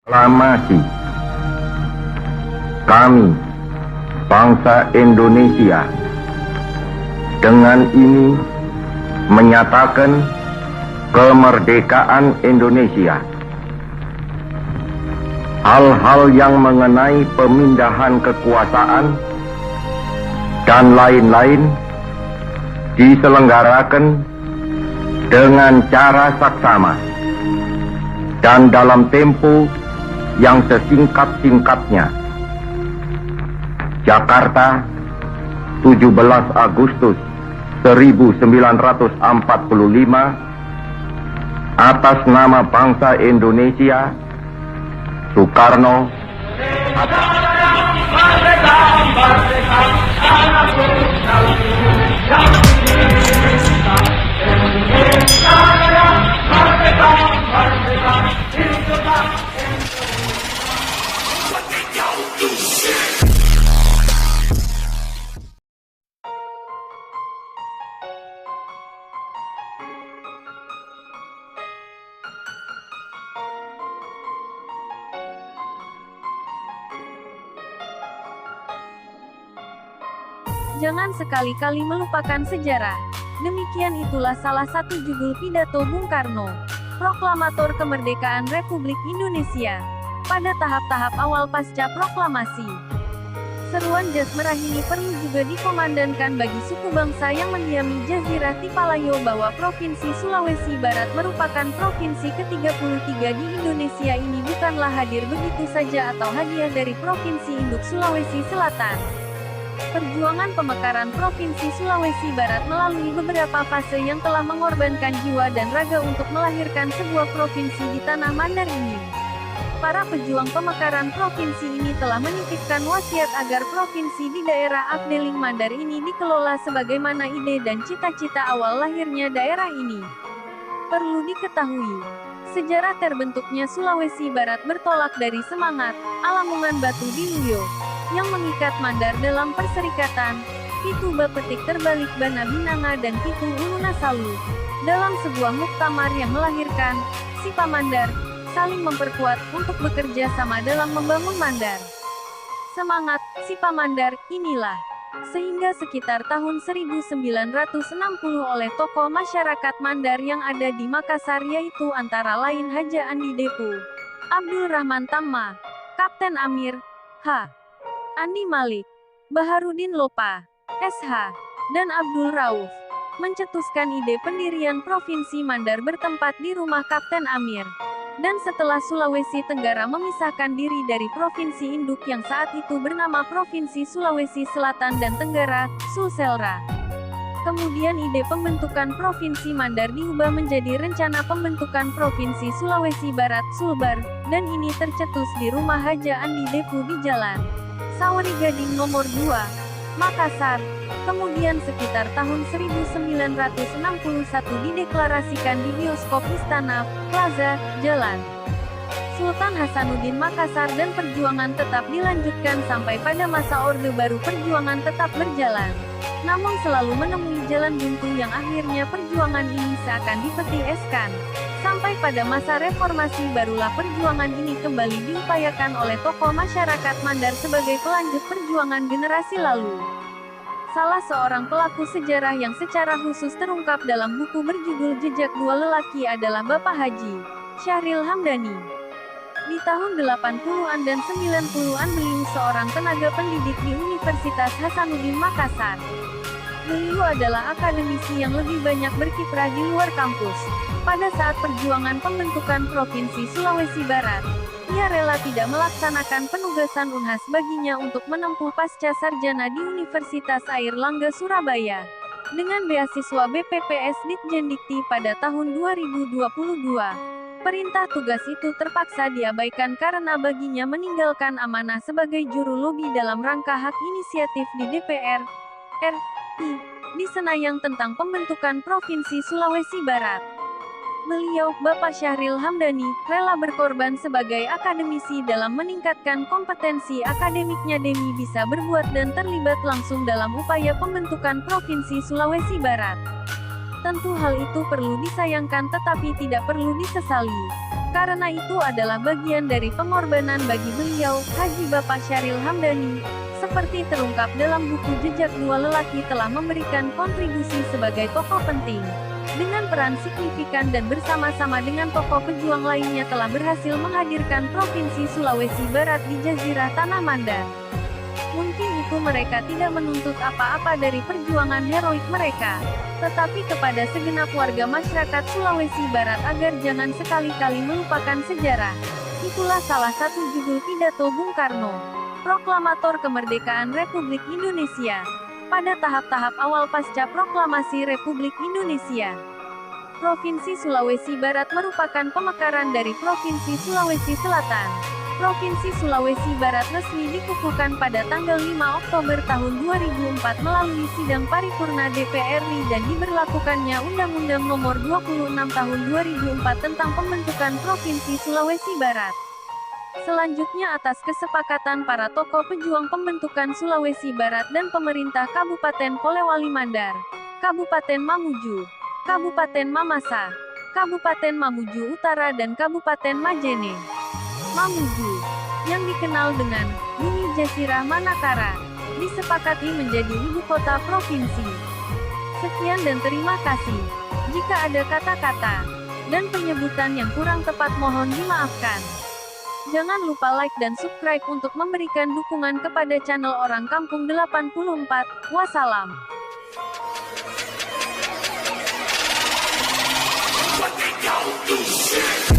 Proklamasi kami, bangsa Indonesia, dengan ini menyatakan kemerdekaan Indonesia. Hal-hal yang mengenai pemindahan kekuasaan dan lain-lain diselenggarakan dengan cara saksama dan dalam tempo yang sesingkat-singkatnya. Jakarta, 17 Agustus 1945, atas nama bangsa Indonesia, Soekarno. Jangan sekali-kali melupakan sejarah. Demikian itulah salah satu judul pidato Bung Karno, Proklamator Kemerdekaan Republik Indonesia, pada tahap-tahap awal pasca proklamasi. Seruan Jas Merah ini perlu juga dikomandangkan bagi suku bangsa yang mendiami Jazirah Tipalayo bahwa Provinsi Sulawesi Barat merupakan provinsi ke-33 di Indonesia ini bukanlah hadir begitu saja atau hadiah dari Provinsi Induk Sulawesi Selatan. Perjuangan pemekaran Provinsi Sulawesi Barat melalui beberapa fase yang telah mengorbankan jiwa dan raga untuk melahirkan sebuah provinsi di tanah Mandar ini. Para pejuang pemekaran provinsi ini telah menitipkan wasiat agar provinsi di daerah Afdeling Mandar ini dikelola sebagaimana ide dan cita-cita awal lahirnya daerah ini. Perlu diketahui, sejarah terbentuknya Sulawesi Barat bertolak dari semangat Alamungan Batu di Luyo yang mengikat Mandar dalam perserikatan Pitu Bapetik Terbalik Bana Binanga dan Pitu Uluna Salu dalam sebuah muktamar yang melahirkan Sipa Mandar, saling memperkuat untuk bekerja sama dalam membangun Mandar. Semangat Sipa Mandar inilah sehingga sekitar tahun 1960 oleh tokoh masyarakat Mandar yang ada di Makassar yaitu antara lain Haja Andi Depu, Abdul Rahman Tamma, Kapten Amir, H. Andi Malik, Baharudin Lopa, SH, dan Abdul Rauf, mencetuskan ide pendirian Provinsi Mandar bertempat di rumah Kapten Amir. Dan setelah Sulawesi Tenggara memisahkan diri dari Provinsi Induk yang saat itu bernama Provinsi Sulawesi Selatan dan Tenggara, Sulselra. Kemudian ide pembentukan Provinsi Mandar diubah menjadi rencana pembentukan Provinsi Sulawesi Barat, Sulbar, dan ini tercetus di rumah Haja Andi Depu di Jalan Sawari Gading nomor 2, Makassar. Kemudian sekitar tahun 1961 dideklarasikan di bioskop Istana, Plaza, Jalan Sultan Hasanuddin Makassar dan perjuangan tetap dilanjutkan sampai pada masa Orde Baru perjuangan tetap berjalan. Namun selalu menemui jalan buntu yang akhirnya perjuangan ini seakan dipeti eskan. Sampai pada masa reformasi barulah perjuangan ini kembali diupayakan oleh tokoh masyarakat Mandar sebagai pelanjut perjuangan generasi lalu. Salah seorang pelaku sejarah yang secara khusus terungkap dalam buku berjudul Jejak Dua Lelaki adalah Bapak Haji Syahril Hamdani. Di tahun 80-an dan 90-an beliau seorang tenaga pendidik di Universitas Hasanuddin Makassar. Beliau adalah akademisi yang lebih banyak berkiprah di luar kampus. Pada saat perjuangan pembentukan Provinsi Sulawesi Barat, ia rela tidak melaksanakan penugasan Unhas baginya untuk menempuh pasca sarjana di Universitas Airlangga Surabaya. Dengan beasiswa BPPS Ditjendikti pada tahun 2022. Perintah tugas itu terpaksa diabaikan karena baginya meninggalkan amanah sebagai juru lobi dalam rangka hak inisiatif di DPR RI di Senayang tentang pembentukan Provinsi Sulawesi Barat. Beliau, Bapak Syahril Hamdani, rela berkorban sebagai akademisi dalam meningkatkan kompetensi akademiknya demi bisa berbuat dan terlibat langsung dalam upaya pembentukan Provinsi Sulawesi Barat. Tentu hal itu perlu disayangkan tetapi tidak perlu disesali. Karena itu adalah bagian dari pengorbanan bagi beliau, Haji Bapak Syaril Hamdani. Seperti terungkap dalam buku Jejak Dua Lelaki telah memberikan kontribusi sebagai tokoh penting. Dengan peran signifikan dan bersama-sama dengan tokoh pejuang lainnya telah berhasil menghadirkan Provinsi Sulawesi Barat di Jazirah Tanah Mandar. Mungkin itu mereka tidak menuntut apa-apa dari perjuangan heroik mereka, tetapi kepada segenap warga masyarakat Sulawesi Barat agar jangan sekali-kali melupakan sejarah. Itulah salah satu judul pidato Bung Karno, Proklamator Kemerdekaan Republik Indonesia, pada tahap-tahap awal pasca Proklamasi Republik Indonesia. Provinsi Sulawesi Barat merupakan pemekaran dari Provinsi Sulawesi Selatan. Provinsi Sulawesi Barat resmi dikukuhkan pada tanggal 5 Oktober tahun 2004 melalui sidang paripurna DPR RI dan diberlakukannya Undang-Undang Nomor 26 Tahun 2004 tentang pembentukan Provinsi Sulawesi Barat. Selanjutnya atas kesepakatan para tokoh pejuang pembentukan Sulawesi Barat dan pemerintah Kabupaten Polewali Mandar, Kabupaten Mamuju, Kabupaten Mamasa, Kabupaten Mamuju Utara dan Kabupaten Majene Mamuju, yang dikenal dengan Bumi Jazirah Manakara, disepakati menjadi ibu kota provinsi. Sekian dan terima kasih. Jika ada kata-kata dan penyebutan yang kurang tepat mohon dimaafkan. Jangan lupa like dan subscribe untuk memberikan dukungan kepada channel Orang Kampung 84. Wassalam. What they don't do shit.